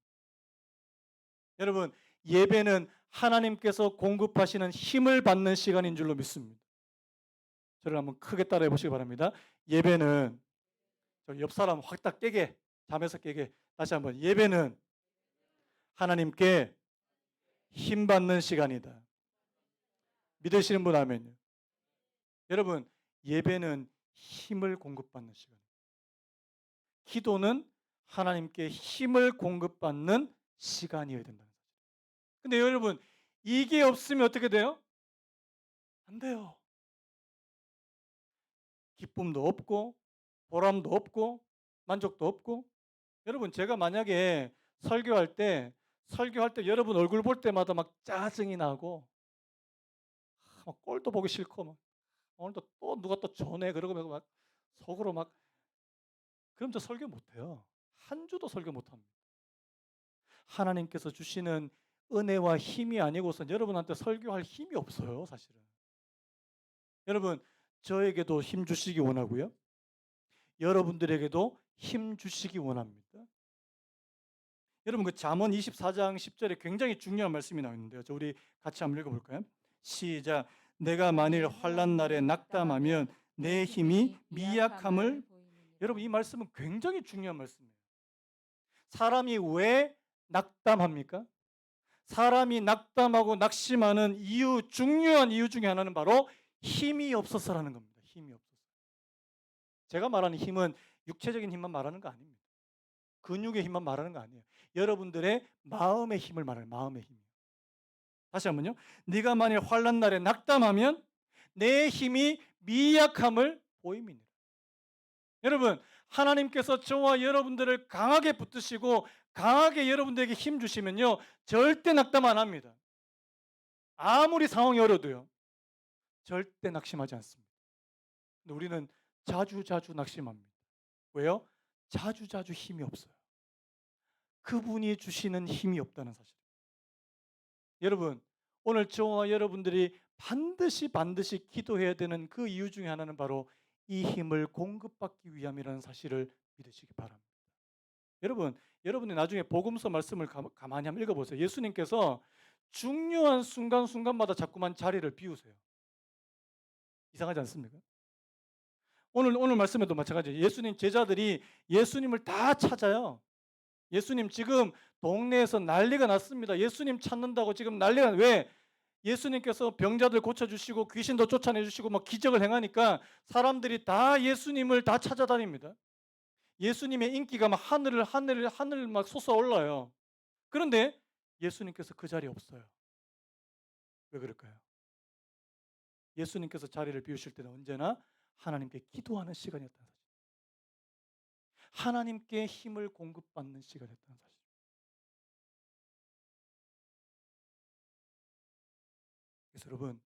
여러분, 예배는 하나님께서 공급하시는 힘을 받는 시간인 줄로 믿습니다. 저를 한번 크게 따라해 보시기 바랍니다. 예배는 옆 사람 확 딱 깨게 잠에서 깨게 다시 한번 예배는 하나님께 힘 받는 시간이다. 믿으시는 분 아멘요. 여러분, 예배는 힘을 공급받는 시간입니다. 기도는 하나님께 힘을 공급받는 시간이어야 된다는 거죠. 근데 여러분, 이게 없으면 어떻게 돼요? 안 돼요. 기쁨도 없고, 보람도 없고, 만족도 없고. 여러분, 제가 만약에 설교할 때 여러분 얼굴 볼 때마다 막 짜증이 나고, 막 꼴도 보기 싫고, 막 오늘도 또 누가 또 전해 그러고 막 속으로 막 그럼 저 설교 못해요. 한 주도 설교 못합니다. 하나님께서 주시는 은혜와 힘이 아니고선 여러분한테 설교할 힘이 없어요, 사실은. 여러분, 저에게도 힘 주시기 원하고요. 여러분들에게도 힘 주시기 원합니다. 여러분 그 잠언 24장 10절에 굉장히 중요한 말씀이 나와 있는데요. 우리 같이 한번 읽어 볼까요? 시작. 내가 만일 환난 날에 낙담하면 내 힘이 미약함을. 여러분 이 말씀은 굉장히 중요한 말씀이에요. 사람이 왜 낙담합니까? 사람이 낙담하고 낙심하는 이유, 중요한 이유 중에 하나는 바로 힘이 없어서라는 겁니다. 힘이 없어서. 제가 말하는 힘은 육체적인 힘만 말하는 거 아닙니다. 근육의 힘만 말하는 거 아니에요. 여러분들의 마음의 힘을 말해요. 마음의 힘. 다시 한번요. 네가 만일 환난 날에 낙담하면 내 힘이 미약함을 보임이니라. 여러분, 하나님께서 저와 여러분들을 강하게 붙드시고 강하게 여러분들에게 힘 주시면요. 절대 낙담 안 합니다. 아무리 상황이 어려도요. 절대 낙심하지 않습니다. 근데 우리는 자주자주 낙심합니다. 왜요? 자주자주 힘이 없어요. 그분이 주시는 힘이 없다는 사실. 여러분, 오늘 저와 여러분들이 반드시 기도해야 되는 그 이유 중에 하나는 바로 이 힘을 공급받기 위함이라는 사실을 믿으시기 바랍니다. 여러분, 여러분이 나중에 복음서 말씀을 가만히 한번 읽어보세요. 예수님께서 중요한 순간순간마다 자꾸만 자리를 비우세요. 이상하지 않습니까? 오늘 말씀에도 마찬가지예요. 예수님 제자들이 예수님을 다 찾아요. 예수님 지금 동네에서 난리가 났습니다. 예수님 찾는다고 지금 난리가 왜? 예수님께서 병자들 고쳐주시고 귀신도 쫓아내주시고 막 기적을 행하니까 사람들이 다 예수님을 다 찾아다닙니다. 예수님의 인기가 막 하늘 막 솟아올라요. 그런데 예수님께서 그 자리에 없어요. 왜 그럴까요? 예수님께서 자리를 비우실 때는 언제나 하나님께 기도하는 시간이었다는 사실. 하나님께 힘을 공급받는 시간이었다는 사실. 그래서 여러분,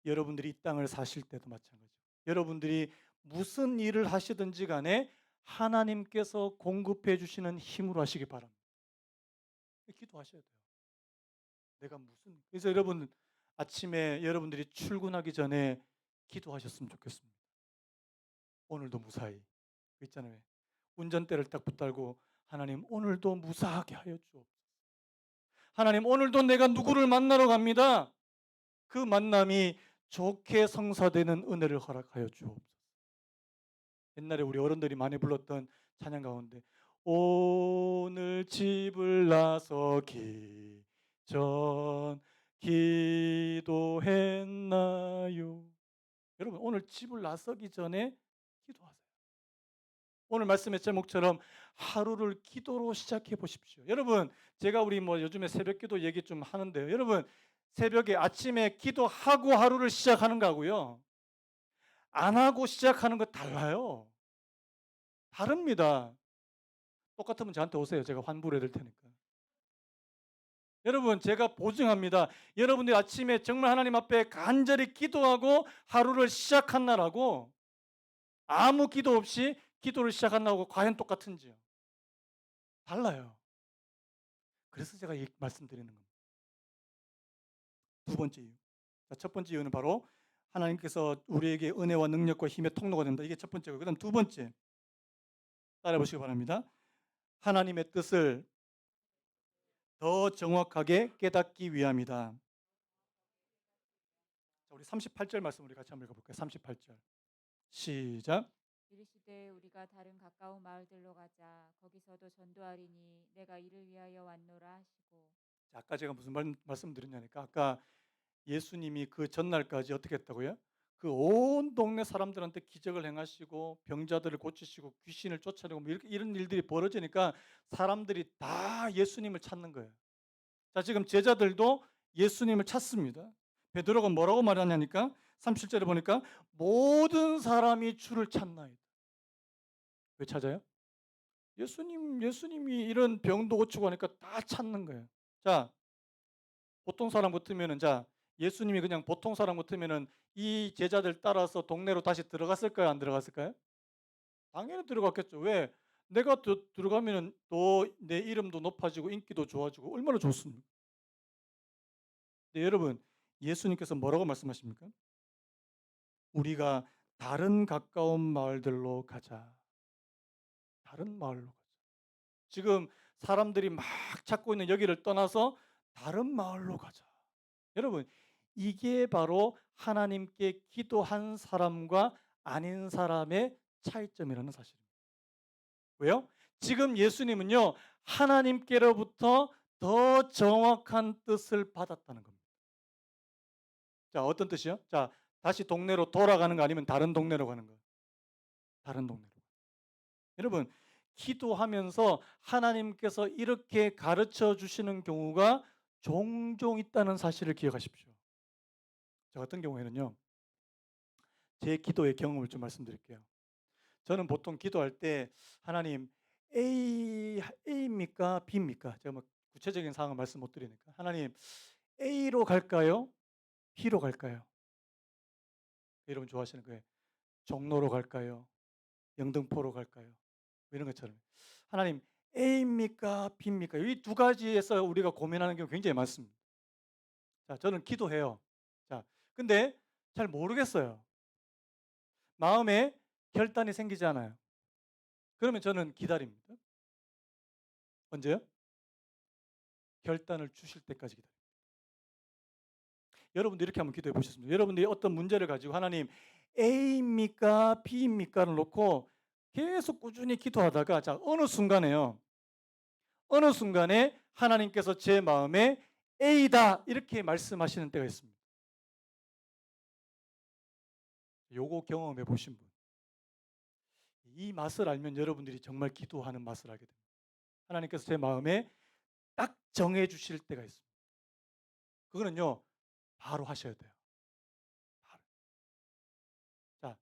여러분들이 이 땅을 사실 때도 마찬가지죠. 여러분들이 무슨 일을 하시든지 간에 하나님께서 공급해 주시는 힘으로 하시기 바랍니다. 기도하셔야 돼요. 내가 무슨 그래서 여러분 아침에 여러분들이 출근하기 전에 기도하셨으면 좋겠습니다. 오늘도 무사히 그 있잖아요. 운전대를 딱 붙들고 하나님 오늘도 무사하게 하여 주옵소서. 하나님 오늘도 내가 누구를 만나러 갑니다. 그 만남이 좋게 성사되는 은혜를 허락하여 주옵소서. 옛날에 우리 어른들이 많이 불렀던 찬양 가운데 오늘 집을 나서기 전 기도했나요? 여러분 오늘 집을 나서기 전에 기도하세요. 오늘 말씀의 제목처럼 하루를 기도로 시작해 보십시오. 여러분 제가 우리 뭐 요즘에 새벽기도 얘기 좀 하는데요. 여러분 새벽에 아침에 기도하고 하루를 시작하는 거하고요. 안 하고 시작하는 거 달라요. 다릅니다. 똑같으면 저한테 오세요. 제가 환불해 드릴 테니까. 여러분 제가 보증합니다. 여러분들이 아침에 정말 하나님 앞에 간절히 기도하고 하루를 시작한 날하고 아무 기도 없이 기도를 시작한 날하고 과연 똑같은지요? 달라요. 그래서 제가 이 말씀드리는 겁니다. 두 번째 이유. 첫 번째 이유는 바로 하나님께서 우리에게 은혜와 능력과 힘의 통로가 된다. 이게 첫 번째고 그다음 두 번째 따라해 보시기 바랍니다. 하나님의 뜻을 더 정확하게 깨닫기 위함이다. 자, 우리 38절 말씀 우리 같이 한번 읽어볼까요? 38절 시작. 이르시되 우리가 다른 가까운 마을들로 가자. 거기서도 전도하리니 내가 이를 위하여 왔노라 하시고. 자, 아까 제가 무슨 말씀드렸냐니까 아까 예수님이 그 전날까지 어떻게 했다고요? 그 온 동네 사람들한테 기적을 행하시고 병자들을 고치시고 귀신을 쫓아내고 뭐 이런 일들이 벌어지니까 사람들이 다 예수님을 찾는 거예요. 자, 지금 제자들도 예수님을 찾습니다. 베드로가 뭐라고 말하냐니까 37절에 보니까 모든 사람이 주를 찾나이다. 왜 찾아요? 예수님이 이런 병도 고치고 하니까 다 찾는 거예요. 자, 보통 사람 같으면은 자, 예수님이 그냥 보통 사람 같으면은 이 제자들 따라서 동네로 다시 들어갔을까요? 안 들어갔을까요? 당연히 들어갔겠죠. 왜? 내가 들어가면은 또 내 이름도 높아지고 인기도 좋아지고 얼마나 좋습니까? 네, 여러분, 예수님께서 뭐라고 말씀하십니까? 우리가 다른 가까운 마을들로 가자. 다른 마을로 가자. 지금 사람들이 막 찾고 있는 여기를 떠나서 다른 마을로 가자. 여러분, 이게 바로 하나님께 기도한 사람과 아닌 사람의 차이점이라는 사실입니다. 왜요? 지금 예수님은요, 하나님께로부터 더 정확한 뜻을 받았다는 겁니다. 자, 어떤 뜻이요? 자, 다시 동네로 돌아가는 거 아니면 다른 동네로 가는 거? 다른 동네로. 여러분, 기도하면서 하나님께서 이렇게 가르쳐 주시는 경우가 종종 있다는 사실을 기억하십시오. 저 같은 경우에는요, 제 기도의 경험을 좀 말씀드릴게요. 저는 보통 기도할 때 하나님 A입니까? B입니까? 제가 뭐 구체적인 상황을 말씀 못 드리니까 하나님 A로 갈까요? B로 갈까요? 여러분 좋아하시는 거예요. 종로로 갈까요? 영등포로 갈까요? 뭐 이런 것처럼 하나님 A입니까? B입니까? 이 두 가지에서 우리가 고민하는 경우 굉장히 많습니다. 자, 저는 기도해요. 자, 근데 잘 모르겠어요. 마음에 결단이 생기지 않아요. 그러면 저는 기다립니다. 언제요? 결단을 주실 때까지 기다립니다. 여러분도 이렇게 한번 기도해 보셨습니까? 여러분들이 어떤 문제를 가지고 하나님 A입니까? B입니까를 놓고 계속 꾸준히 기도하다가 자, 어느 순간에 하나님께서 제 마음에 A다 이렇게 말씀하시는 때가 있습니다. 요거 경험해 보신 분. 이 맛을 알면 여러분들이 정말 기도하는 맛을 알게 됩니다. 하나님께서 제 마음에 딱 정해 주실 때가 있습니다. 그거는요. 바로 하셔야 돼요. 바로. 자,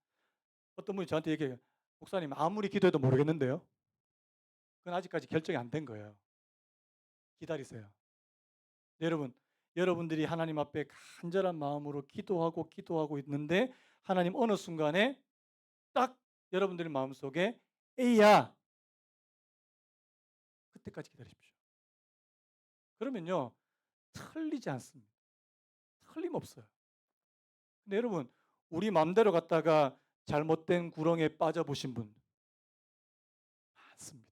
어떤 분이 저한테 얘기해요. 목사님 아무리 기도해도 모르겠는데요. 그건 아직까지 결정이 안 된 거예요. 기다리세요. 여러분, 여러분들이 하나님 앞에 간절한 마음으로 기도하고 있는데 하나님 어느 순간에 딱 여러분들의 마음속에 A야. 그때까지 기다리십시오. 그러면요. 틀리지 않습니다. 틀림없어요. 근데 여러분, 우리 마음대로 갔다가 잘못된 구렁에 빠져보신 분 많습니다.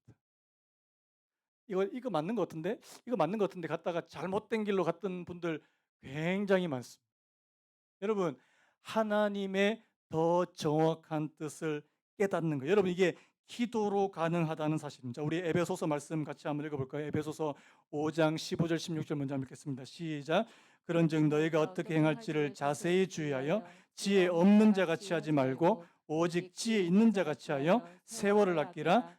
이거 맞는 것 같은데? 이거 맞는 것 같은데 갔다가 잘못된 길로 갔던 분들 굉장히 많습니다. 여러분, 하나님의 더 정확한 뜻을 깨닫는 거예요. 여러분, 이게 기도로 가능하다는 사실입니다. 우리 에베소서 말씀 같이 한번 읽어볼까요? 에베소서 5장 15절 16절 먼저 읽겠습니다. 시작. 그런즉 너희가 어떻게 행할지를 자세히 주의하여 지혜 없는 자 같이 하지 말고 오직 지혜 있는 자 같이 하여 세월을 아끼라.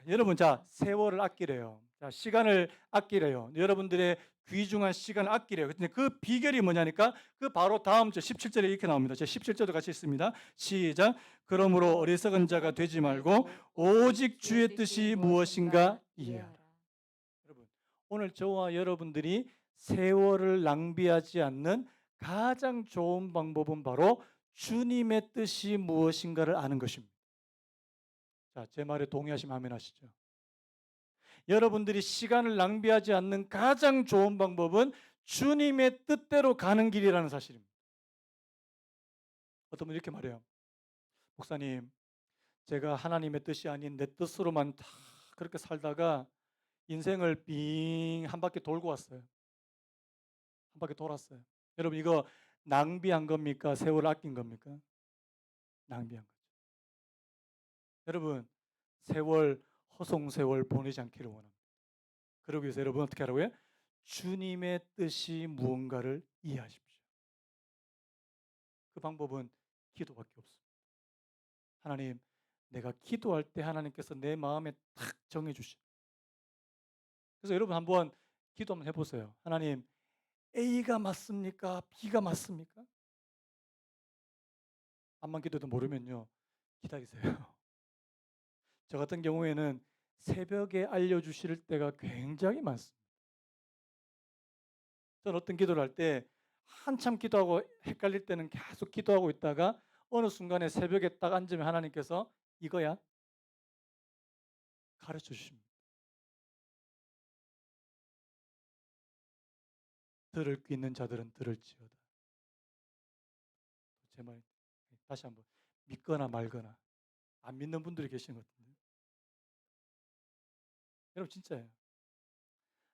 여러분, 자, 세월을 아끼래요. 자, 시간을 아끼래요. 여러분들의 귀중한 시간을 아끼래요. 근데 그 비결이 뭐냐니까 그 바로 다음 절 17절에 이렇게 나옵니다. 제 17절도 같이 읽습니다. 시작. 그러므로 어리석은 자가 되지 말고 오직 주의 뜻이 무엇인가 이해하라. 여러분, 오늘 저와 여러분들이 세월을 낭비하지 않는 가장 좋은 방법은 바로 주님의 뜻이 무엇인가를 아는 것입니다. 자, 제 말에 동의하시면 아멘 하시죠. 여러분들이 시간을 낭비하지 않는 가장 좋은 방법은 주님의 뜻대로 가는 길이라는 사실입니다. 어떤 분이 이렇게 말해요. 목사님, 제가 하나님의 뜻이 아닌 내 뜻으로만 다 그렇게 살다가 인생을 빙 한 바퀴 돌고 왔어요. 한 바퀴 돌았어요. 여러분, 이거 낭비한 겁니까? 세월을 아낀 겁니까? 낭비한 거죠. 여러분, 허송세월 보내지 않기를 원합니다. 그러기 위해서 여러분 어떻게 하라고요? 주님의 뜻이 무언가를 이해하십시오. 그 방법은 기도밖에 없습니다. 하나님, 내가 기도할 때 하나님께서 내 마음에 탁 정해 주시. 그래서 여러분 한번 기도 한번 해보세요. 하나님, A가 맞습니까? B가 맞습니까? 암만 기도도 모르면요. 기다리세요. 저 같은 경우에는 새벽에 알려주실 때가 굉장히 많습니다. 저는 어떤 기도를 할 때 한참 기도하고 헷갈릴 때는 계속 기도하고 있다가 어느 순간에 새벽에 딱 앉으면 하나님께서 이거야 가르쳐 주십니다. 들을 귀 있는 자들은 들을지어다. 제 말 다시 한번 믿거나 말거나 안 믿는 분들이 계시는 것 같은데 여러분 진짜예요.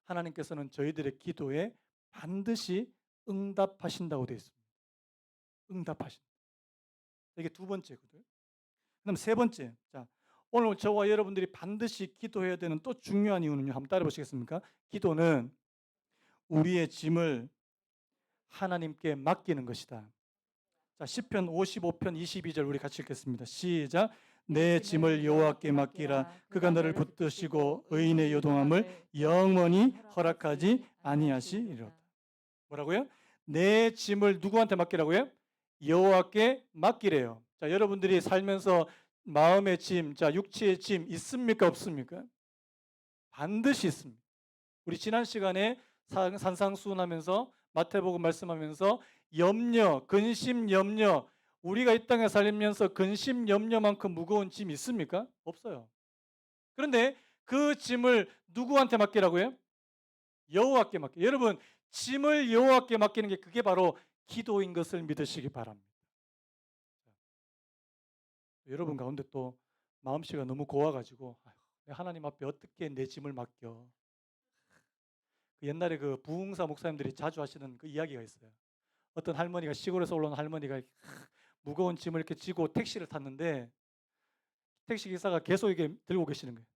하나님께서는 저희들의 기도에 반드시 응답하신다고 되어 있습니다. 응답하신다. 이게 두 번째거든요. 그다음 세 번째. 자, 오늘 저와 여러분들이 반드시 기도해야 되는 또 중요한 이유는요. 한번 따라 보시겠습니까? 기도는 우리의 짐을 하나님께 맡기는 것이다. 자, 시편 55편 22절 우리 같이 읽겠습니다. 시작. 내 짐을 여호와께 맡기라. 그가 너를 붙드시고 의인의 요동함을 영원히 허락하지 아니하시리로다. 뭐라고요? 내 짐을 누구한테 맡기라고요? 여호와께 맡기래요. 자, 여러분들이 살면서 마음의 짐, 자, 육체의 짐 있습니까? 없습니까? 반드시 있습니다. 우리 지난 시간에 산상수훈하면서 마태복음 말씀하면서 염려, 근심, 염려, 우리가 이 땅에 살면서 근심, 염려만큼 무거운 짐이 있습니까? 없어요. 그런데 그 짐을 누구한테 맡기라고요? 여호와께 맡겨. 여러분, 짐을 여호와께 맡기는 게 그게 바로 기도인 것을 믿으시기 바랍니다. 여러분 가운데 또 마음씨가 너무 고와가지고 하나님 앞에 어떻게 내 짐을 맡겨? 옛날에 그 부흥사 목사님들이 자주 하시는 그 이야기가 있어요. 어떤 할머니가 시골에서 올라온 할머니가 무거운 짐을 이렇게 지고 택시를 탔는데 택시 기사가 계속 이게 들고 계시는 거예요.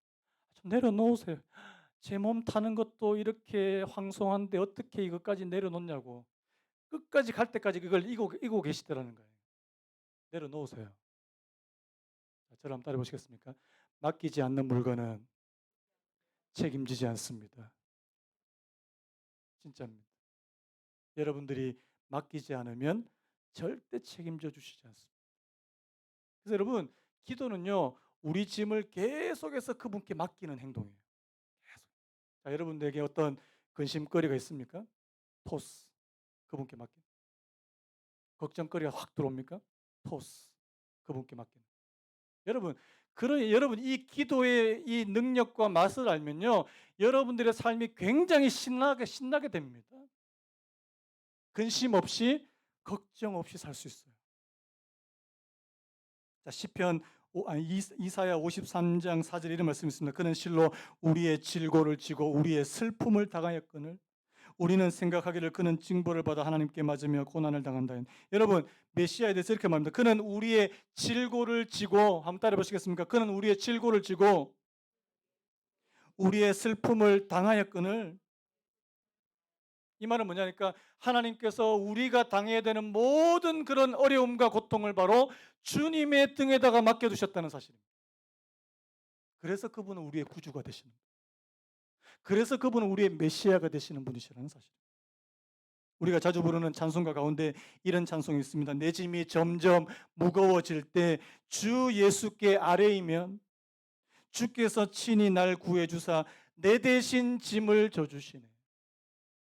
좀 내려놓으세요. 제 몸 타는 것도 이렇게 황송한데 어떻게 이것까지 내려놓냐고. 끝까지 갈 때까지 그걸 이고 계시더라는 거예요. 내려놓으세요. 저를 한번 따라 보시겠습니까? 맡기지 않는 물건은 책임지지 않습니다. 진짜입니다. 여러분들이 맡기지 않으면 절대 책임져 주시지 않습니다. 그래서 여러분, 기도는요, 우리 짐을 계속해서 그분께 맡기는 행동이에요. 계속. 자, 여러분들에게 어떤 근심거리가 있습니까? 토스. 그분께 맡기. 걱정거리가 확 들어옵니까? 토스. 그분께 맡기는. 여러분, 여러분 이 기도의 이 능력과 맛을 알면요, 여러분들의 삶이 굉장히 신나게 됩니다. 근심 없이 걱정 없이 살 수 있어요. 자, 시편 이사야 53장 4절 이런 말씀이 있습니다. 그는 실로 우리의 질고를 지고 우리의 슬픔을 당하였거늘 우리는 생각하기를 그는 징벌을 받아 하나님께 맞으며 고난을 당한다. 여러분, 메시아에 대해서 이렇게 말합니다. 그는 우리의 질고를 지고, 한번 따라 보시겠습니까? 그는 우리의 질고를 지고 우리의 슬픔을 당하였거늘. 이 말은 뭐냐니까 하나님께서 우리가 당해야 되는 모든 그런 어려움과 고통을 바로 주님의 등에다가 맡겨두셨다는 사실입니다. 그래서 그분은 우리의 구주가 되시는 거예요. 그래서 그분은 우리의 메시아가 되시는 분이시라는 사실입니다. 우리가 자주 부르는 찬송가 가운데 이런 찬송이 있습니다. 내 짐이 점점 무거워질 때 주 예수께 아뢰이면 주께서 친히 날 구해주사 내 대신 짐을 져주시네.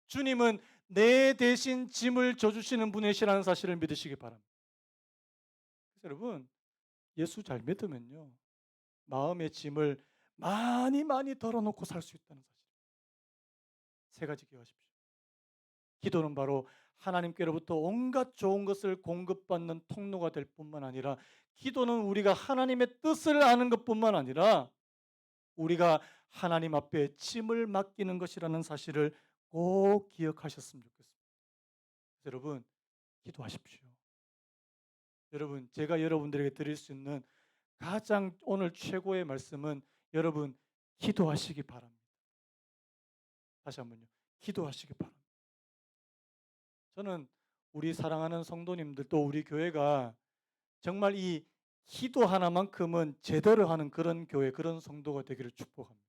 주님은 내 대신 짐을 져주시는 분이시라는 사실을 믿으시기 바랍니다. 그래서 여러분, 예수 잘 믿으면요, 마음의 짐을 많이 덜어놓고 살 수 있다는 사실. 세 가지 기억하십시오. 기도는 바로 하나님께로부터 온갖 좋은 것을 공급받는 통로가 될 뿐만 아니라, 기도는 우리가 하나님의 뜻을 아는 것뿐만 아니라 우리가 하나님 앞에 짐을 맡기는 것이라는 사실을 꼭 기억하셨으면 좋겠습니다. 여러분, 기도하십시오. 여러분, 제가 여러분들에게 드릴 수 있는 가장 오늘 최고의 말씀은 여러분, 기도하시기 바랍니다. 다시 한번요. 기도하시기 바랍니다. 저는 우리 사랑하는 성도님들 또 우리 교회가 정말 이 기도 하나만큼은 제대로 하는 그런 교회, 그런 성도가 되기를 축복합니다.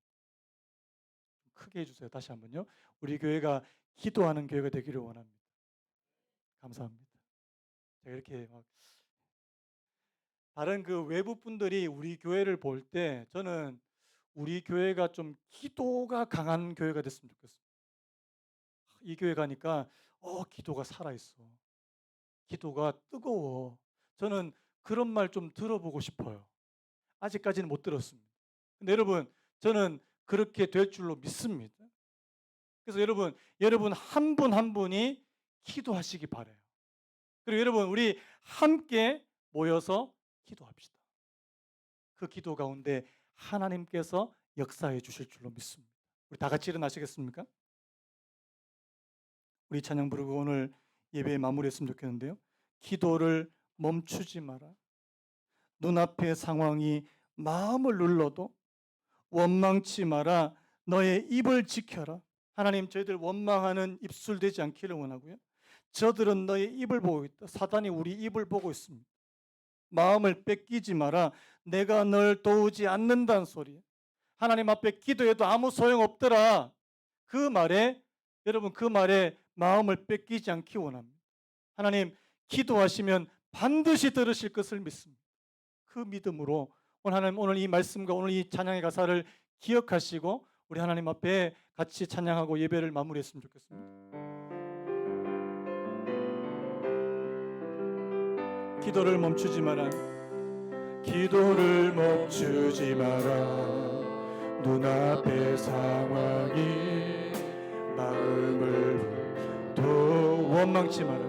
크게 해주세요. 다시 한번요. 우리 교회가 기도하는 교회가 되기를 원합니다. 감사합니다. 제가 이렇게 막 다른 그 외부 분들이 우리 교회를 볼 때 저는 우리 교회가 좀 기도가 강한 교회가 됐으면 좋겠어요. 이 교회 가니까 기도가 살아있어. 기도가 뜨거워. 저는 그런 말 좀 들어보고 싶어요. 아직까지는 못 들었습니다. 근데 여러분, 저는 그렇게 될 줄로 믿습니다. 그래서 여러분 한 분 한 분이 기도하시기 바라요. 그리고 여러분, 우리 함께 모여서 기도합시다. 그 기도 가운데 하나님께서 역사해 주실 줄로 믿습니다. 우리 다 같이 일어나시겠습니까? 우리 찬양 부르고 오늘 예배 마무리했으면 좋겠는데요. 기도를 멈추지 마라. 눈앞의 상황이 마음을 눌러도 원망치 마라. 너의 입을 지켜라. 하나님, 저희들 원망하는 입술 되지 않기를 원하고요. 저들은 너의 입을 보고 있다. 사단이 우리 입을 보고 있습니다. 마음을 뺏기지 마라. 내가 널 도우지 않는다는 소리. 하나님 앞에 기도해도 아무 소용없더라. 그 말에, 여러분, 그 말에 마음을 뺏기지 않기 원합니다. 하나님, 기도하시면 반드시 들으실 것을 믿습니다. 그 믿음으로 오늘 하나님, 오늘 이 말씀과 오늘 이 찬양의 가사를 기억하시고 우리 하나님 앞에 같이 찬양하고 예배를 마무리했으면 좋겠습니다. 기도를 멈추지 마라. 기도를 멈추지 마라. 눈앞의 상황이 마음을 또 원망치 마라.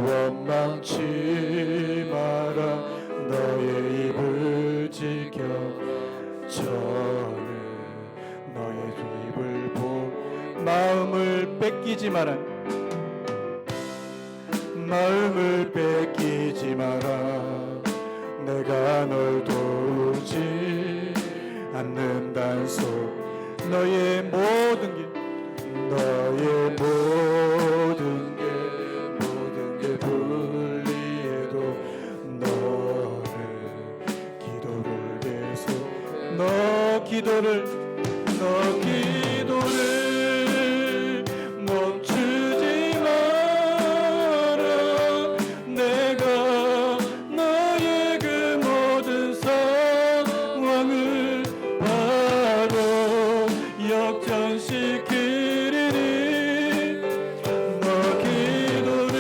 원망치 마라. 너의 입을 지켜 전에 너의 입을 보. 마음을 뺏기지 마라. 마음을 뺏기지 마라. 내가 널 도우지 않는단 소. 너의 모든 게 불리해도 너를 기도를 계속 너 기도를 멈추지 마라. 내가 너의 그 모든 상황을 바로 역전시키리니 너 기도를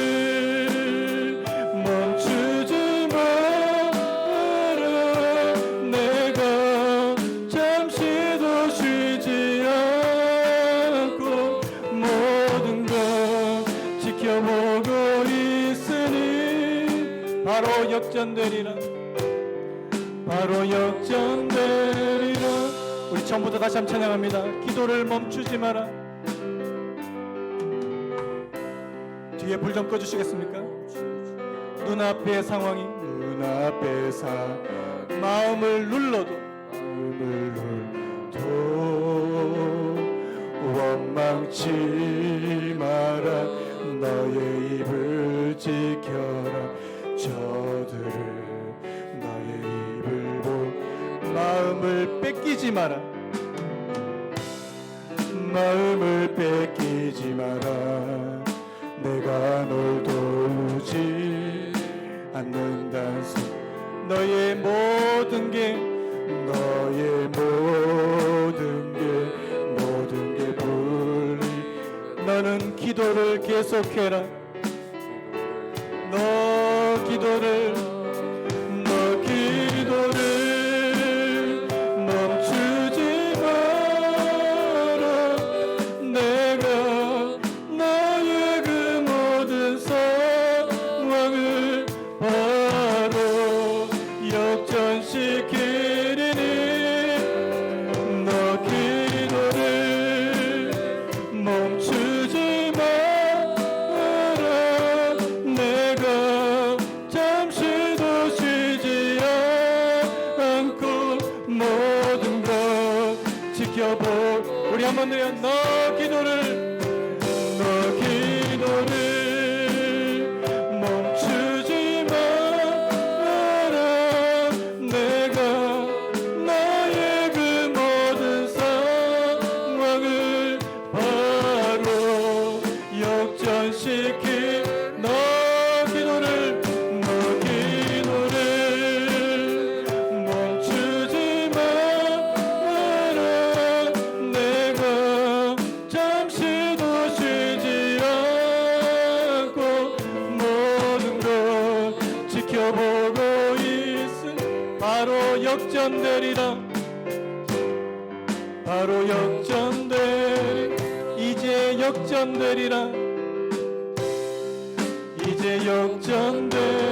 멈추지 마라. 내가 잠시도 쉬지 않고 모든 것 지켜보고 있으니 바로 역전되리라. 바로 역전되리라. 우리 처음부터 다시 한번 찬양합니다. 기도를 멈추지 마라. 뒤에 불 좀 꺼주시겠습니까? 눈앞의 상황이 마음을 눌러도 원망치 마라. 너의 입을 지켜라. 저들을 너의 입을 보. 마음을 뺏기지 마라. 마음을 뺏기지 마라. 내가 널 도우지 않는단 소. 너의 모든 게 불리. 너는 기도를 계속해라. 너 기도를 멈추지 마라. 내가 너의 그 모든 상황을 바로 역전시키리니 너 기도를 멈추지 마라. 내가 잠시도 쉬지 않고 모든 것 지켜보. 우리 한번 더 너 기도를 멈추지 마라. 내가 너의 그 모든 상황을 바로 역전시키. 너 기도를 멈추지 마라. 내가 잠시도 쉬지 않고 모든 것 지켜보고 있으니 바로 역전되리라. 바로 역전되리. 이제 역전되리라. 이제 역전되리라.